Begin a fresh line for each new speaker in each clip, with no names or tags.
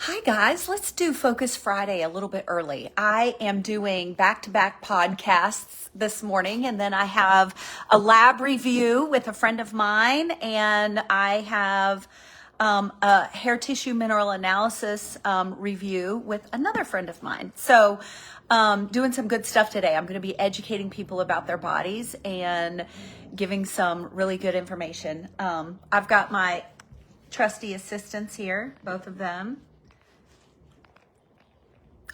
Hi guys, let's do Focus Friday a little bit early. I am doing back-to-back podcasts this morning, and then I have a lab review with a friend of mine, and I have a hair tissue mineral analysis review with another friend of mine. So doing some good stuff today. I'm going to be educating people about their bodies and giving some really good information. I've got my trusty assistants here, both of them.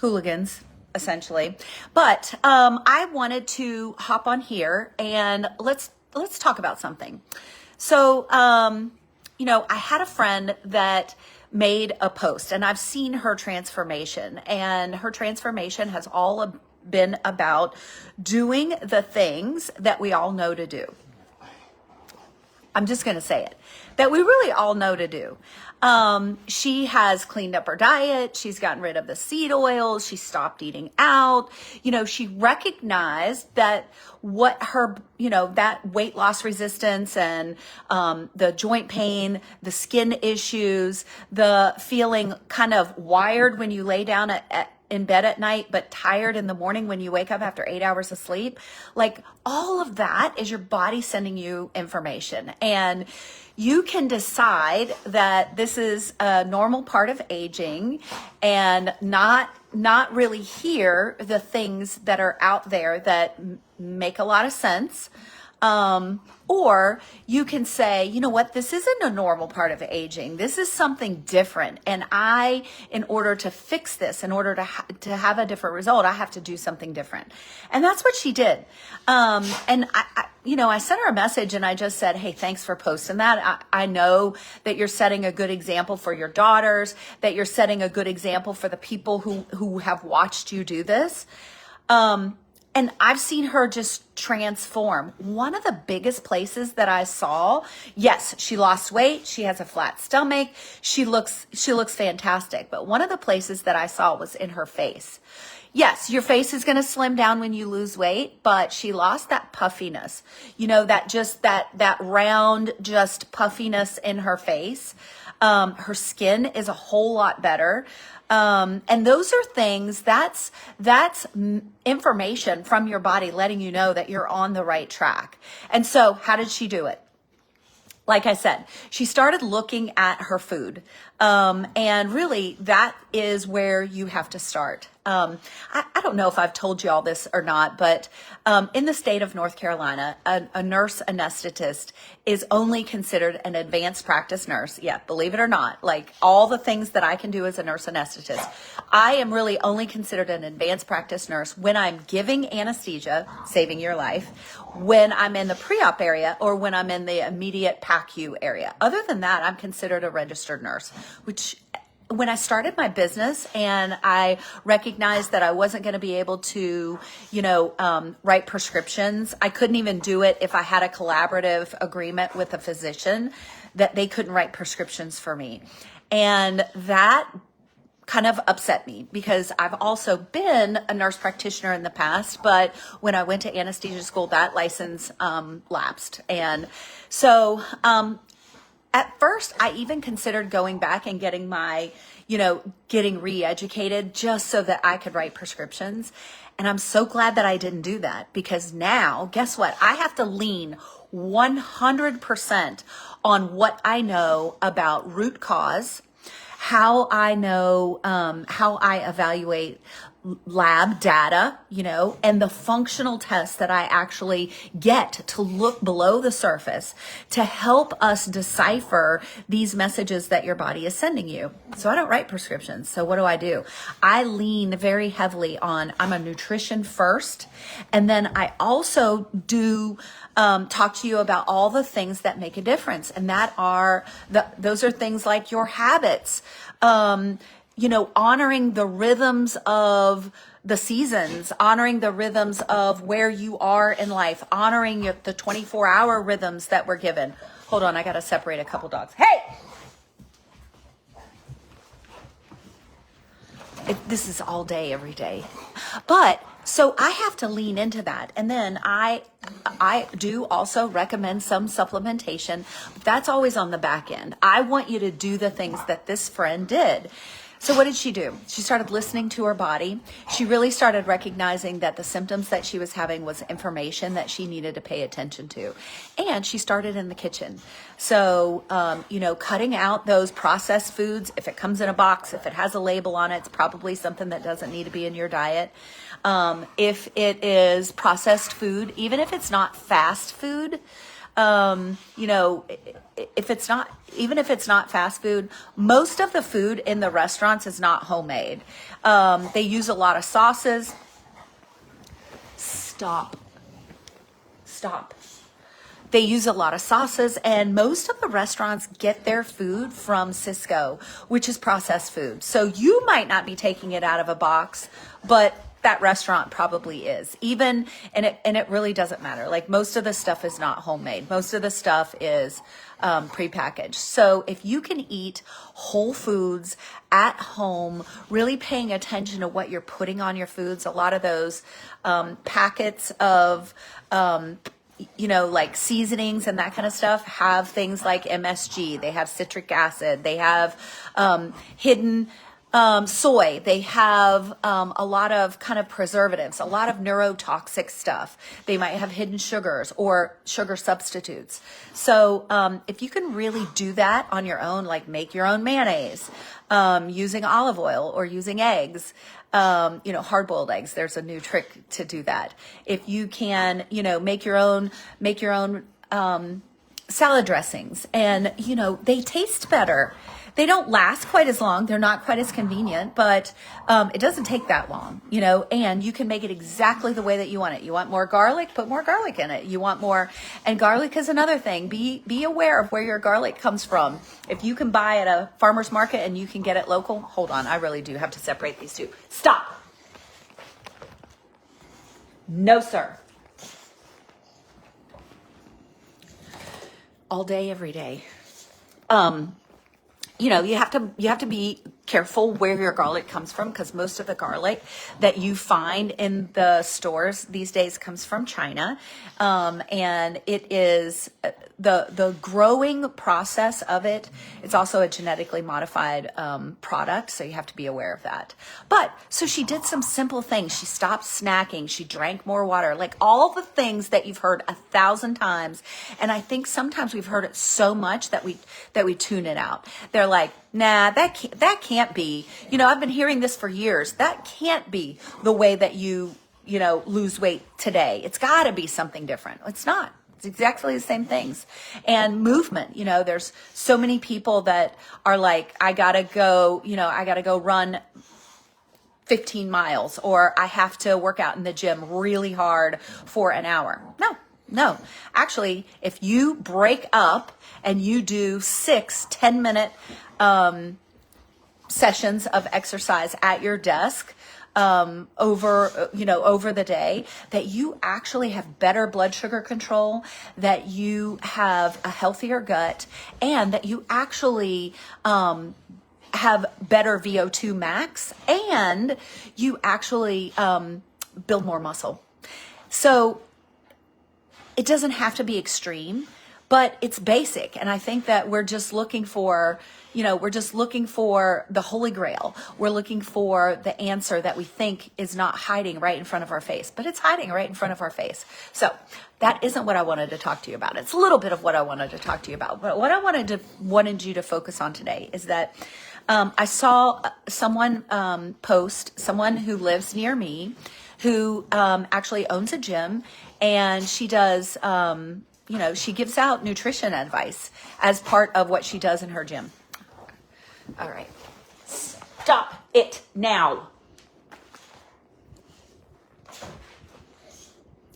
Hooligans, essentially. But I wanted to hop on here and let's talk about something. So, I had a friend that made a post, and I've seen her transformation, and her transformation has all been about doing the things that we all know to do. I'm just going to say it, that we really all know to do. She has cleaned up her diet. She's gotten rid of the seed oils. She stopped eating out. She recognized that what her, that weight loss resistance and the joint pain, the skin issues, the feeling kind of wired when you lay down in bed at night, but tired in the morning when you wake up after 8 hours of sleep. Like all of that is your body sending you information. And you can decide that this is a normal part of aging and not really hear the things that are out there that make a lot of sense. Or you can say, you know what, this isn't a normal part of aging. This is something different. And in order to fix this, in order to have a different result, I have to do something different. And that's what she did. And I sent her a message and I just said, hey, thanks for posting that. I know that you're setting a good example for your daughters, that you're setting a good example for the people who have watched you do this. And I've seen her just transform. One of the biggest places that I saw, yes, she lost weight. She has a flat stomach. She looks fantastic. But one of the places that I saw was in her face. Yes, your face is going to slim down when you lose weight, but she lost that puffiness. That round, just puffiness in her face. Her skin is a whole lot better. And those are things that's information from your body letting you know that you're on the right track. And so how did she do it? Like I said, she started looking at her food. And really that is where you have to start. I don't know if I've told you all this or not, but in the state of North Carolina, a nurse anesthetist is only considered an advanced practice nurse. Yeah, believe it or not, like all the things that I can do as a nurse anesthetist, I am really only considered an advanced practice nurse when I'm giving anesthesia, saving your life, when I'm in the pre-op area or when I'm in the immediate PACU area. Other than that, I'm considered a registered nurse, which when I started my business and I recognized that I wasn't going to be able to, write prescriptions, I couldn't even do it if I had a collaborative agreement with a physician that they couldn't write prescriptions for me. And that kind of upset me because I've also been a nurse practitioner in the past, but when I went to anesthesia school, that license lapsed. And so at first, I even considered going back and getting getting re-educated just so that I could write prescriptions. And I'm so glad that I didn't do that because now, guess what? I have to lean 100% on what I know about root cause, how I know, how I evaluate lab data, and the functional tests that I actually get to look below the surface to help us decipher these messages that your body is sending you. So I don't write prescriptions. So what do? I lean very heavily on, I'm a nutrition first. And then I also do talk to you about all the things that make a difference. And those are things like your habits, honoring the rhythms of the seasons, honoring the rhythms of where you are in life, honoring the 24-hour rhythms that we're given. Hold on, I got to separate a couple dogs. Hey! This is all day, every day. But so I have to lean into that. And then I do also recommend some supplementation. But that's always on the back end. I want you to do the things that this friend did. So what did she do? She started listening to her body. She really started recognizing that the symptoms that she was having was information that she needed to pay attention to. And she started in the kitchen. So, cutting out those processed foods. If it comes in a box, if it has a label on it, it's probably something that doesn't need to be in your diet. If it is processed food, even if it's not fast food, if it's not, even if it's not fast food, most of the food in the restaurants is not homemade. They use a lot of sauces. Stop. They use a lot of sauces, and most of the restaurants get their food from Cisco, which is processed food. So you might not be taking it out of a box, but that restaurant probably is. And it really doesn't matter. Like, most of the stuff is not homemade. Most of the stuff is prepackaged. So if you can eat whole foods at home, really paying attention to what you're putting on your foods, a lot of those packets of like seasonings and that kind of stuff have things like MSG. They have citric acid. They have hidden soy. They have a lot of kind of preservatives, a lot of neurotoxic stuff. They might have hidden sugars or sugar substitutes. So if you can really do that on your own, like make your own mayonnaise using olive oil or using eggs, hard-boiled eggs. There's a new trick to do that. If you can, make your own salad dressings, and they taste better. They don't last quite as long. They're not quite as convenient, but it doesn't take that long, and you can make it exactly the way that you want it. You want more garlic? Put more garlic in it. You want more, and garlic is another thing. Be aware of where your garlic comes from. If you can buy at a farmer's market and you can get it local, hold on, I really do have to separate these two. Stop. No, sir. All day, every day. You have to be careful where your garlic comes from, because most of the garlic that you find in the stores these days comes from China, and it is the growing process of it. It's also a genetically modified product, so you have to be aware of that. But so she did some simple things. She stopped snacking. She drank more water, like all the things that you've heard 1,000 times. And I think sometimes we've heard it so much that we tune it out. They're like, nah, that can't be. I've been hearing this for years. That can't be the way that you lose weight today. It's got to be something different. It's not. It's exactly the same things. And movement, there's so many people that are like, I gotta go run 15 miles, or I have to work out in the gym really hard for an hour. No. Actually, if you break up and you do 6 10-minute sessions of exercise at your desk, over the day, that you actually have better blood sugar control, that you have a healthier gut, and that you actually have better VO2 max, and you actually build more muscle. So it doesn't have to be extreme, but it's basic. And I think that we're just looking for the Holy Grail. We're looking for the answer that we think is not hiding right in front of our face, but it's hiding right in front of our face. So that isn't what I wanted to talk to you about. It's a little bit of what I wanted to talk to you about. But what I wanted you to focus on today is that I saw someone post, someone who lives near me, who actually owns a gym, and she does, she gives out nutrition advice as part of what she does in her gym. All right. Stop it now.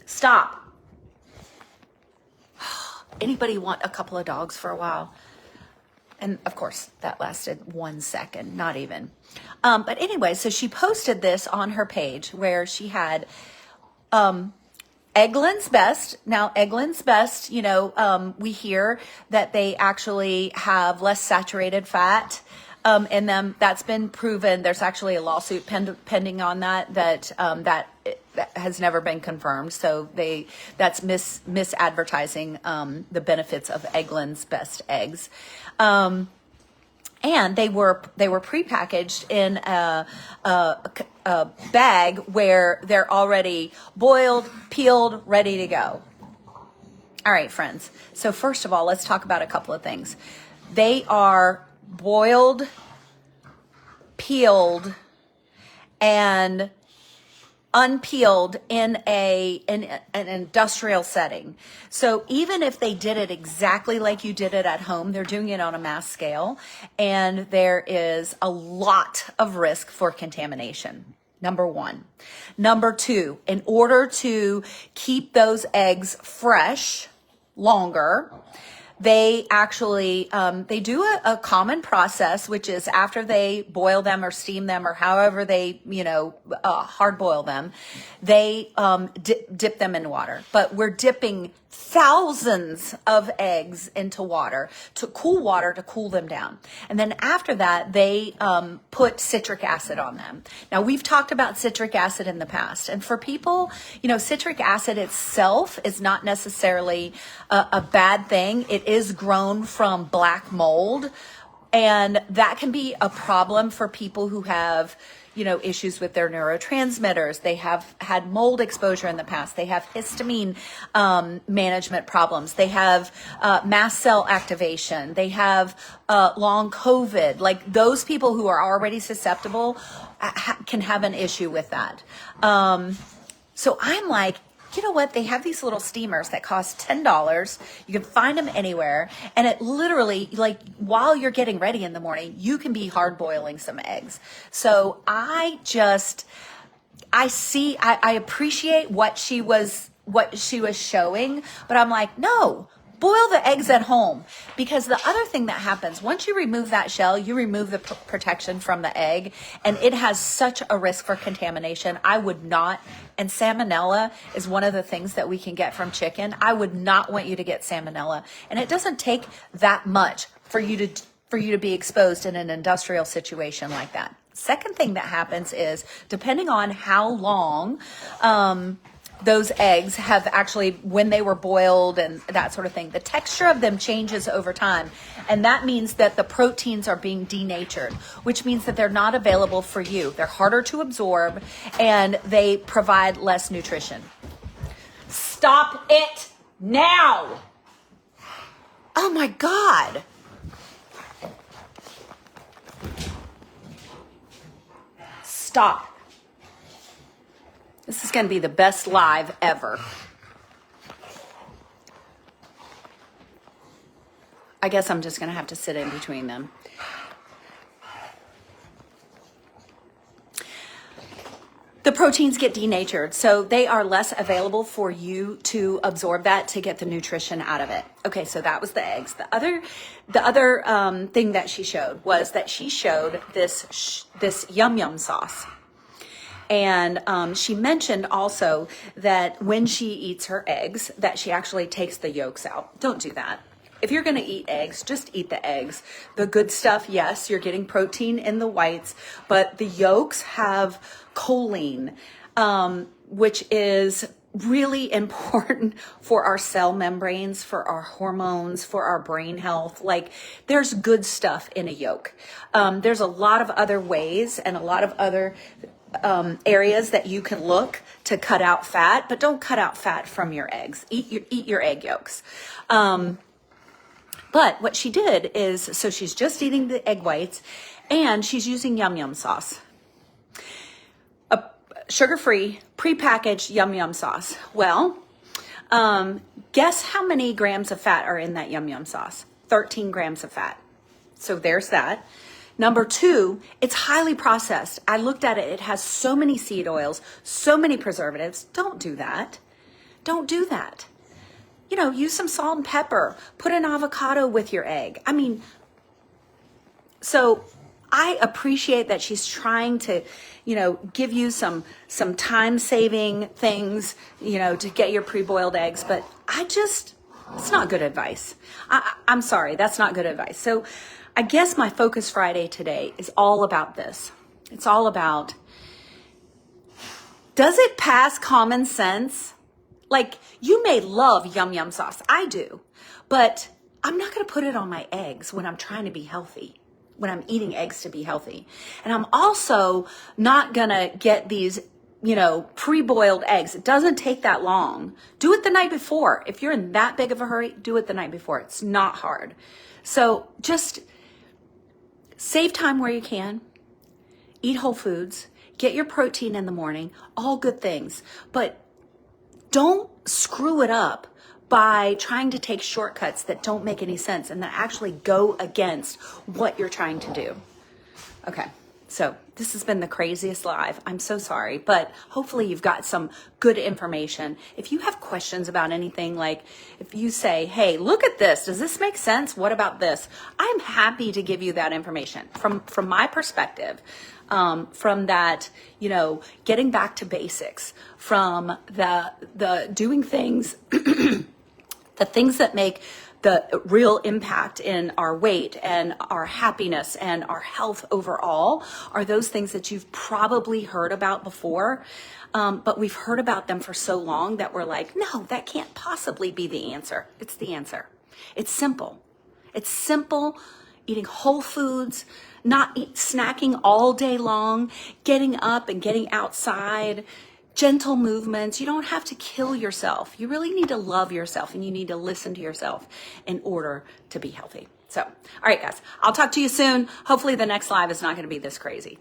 Stop. Anybody want a couple of dogs for a while? And of course, that lasted 1 second, not even. But anyway, so she posted this on her page where she had Eggland's Best. Now, Eggland's Best, we hear that they actually have less saturated fat in them. That's been proven. There's actually a lawsuit pending on that has never been confirmed. So that's misadvertising the benefits of Eggland's Best eggs. and they were prepackaged in a bag where they're already boiled, peeled, ready to go. All right, friends. So first of all, let's talk about a couple of things. They are boiled, peeled, and unpeeled in an industrial setting. So even if they did it exactly like you did it at home, they're doing it on a mass scale, and there is a lot of risk for contamination. Number one. Number two, in order to keep those eggs fresh longer, they actually, they do a common process, which is after they boil them or steam them or however they, hard boil them, they dip them in water. But we're dipping thousands of eggs into water to cool them down. And then after that, they put citric acid on them. Now, we've talked about citric acid in the past. And for people, citric acid itself is not necessarily a bad thing. It is grown from black mold. And that can be a problem for people who have issues with their neurotransmitters. They have had mold exposure in the past. They have histamine management problems. They have mast cell activation. They have long COVID. Like those people who are already susceptible can have an issue with that. So I'm like, you know what? They have these little steamers that cost $10. You can find them anywhere. And it literally, like, while you're getting ready in the morning, you can be hard boiling some eggs. So I appreciate what she was showing, but I'm like, no, boil the eggs at home. Because the other thing that happens, once you remove that shell, you remove the protection from the egg, and it has such a risk for contamination. I would not, and salmonella is one of the things that we can get from chicken. I would not want you to get salmonella. And it doesn't take that much for you to be exposed in an industrial situation like that. Second thing that happens is, depending on how long, those eggs have actually, when they were boiled and that sort of thing, the texture of them changes over time. And that means that the proteins are being denatured, which means that they're not available for you. They're harder to absorb and they provide less nutrition. Stop it now. Oh my God. Stop. This is going to be the best live ever. I guess I'm just going to have to sit in between them. The proteins get denatured, so they are less available for you to absorb that to get the nutrition out of it. Okay, so that was the eggs. The other thing that she showed was that she showed this yum yum sauce. And she mentioned also that when she eats her eggs, that she actually takes the yolks out. Don't do that. If you're going to eat eggs, just eat the eggs. The good stuff, yes, you're getting protein in the whites, but the yolks have choline, which is really important for our cell membranes, for our hormones, for our brain health. Like, there's good stuff in a yolk. There's a lot of other ways and a lot of other areas that you can look to cut out fat, but don't cut out fat from your eggs. Eat your egg yolks. But what she did is, so she's just eating the egg whites and she's using yum yum sauce. A sugar-free, prepackaged yum yum sauce. Well, guess how many grams of fat are in that yum yum sauce? 13 grams of fat. So there's that. Number two, it's highly processed. I looked at it. It has so many seed oils, so many preservatives. Don't do that. Don't do that. Use some salt and pepper. Put an avocado with your egg. I mean, so I appreciate that she's trying to, give you some time-saving things, to get your pre-boiled eggs. But it's not good advice. I'm sorry, that's not good advice. So I guess my Focus Friday today is all about this. It's all about, does it pass common sense? Like, you may love yum yum sauce. I do. But I'm not going to put it on my eggs when I'm trying to be healthy. when I'm eating eggs to be healthy. And I'm also not gonna get these, pre-boiled eggs. It doesn't take that long. Do it the night before. If you're in that big of a hurry, do it the night before. It's not hard. So just save time where you can. Eat whole foods. Get your protein in the morning. All good things. But don't screw it up by trying to take shortcuts that don't make any sense and that actually go against what you're trying to do. Okay, so this has been the craziest live. I'm so sorry, but hopefully you've got some good information. If you have questions about anything, like if you say, hey, look at this, does this make sense? What about this? I'm happy to give you that information from my perspective. From that, getting back to basics, from the doing things, the things that make the real impact in our weight and our happiness and our health overall are those things that you've probably heard about before. But we've heard about them for so long that we're like, no, that can't possibly be the answer. It's the answer. It's simple. It's simple. Eating whole foods, not snacking all day long, getting up and getting outside, gentle movements. You don't have to kill yourself. You really need to love yourself and you need to listen to yourself in order to be healthy. So, all right, guys, I'll talk to you soon. Hopefully the next live is not going to be this crazy.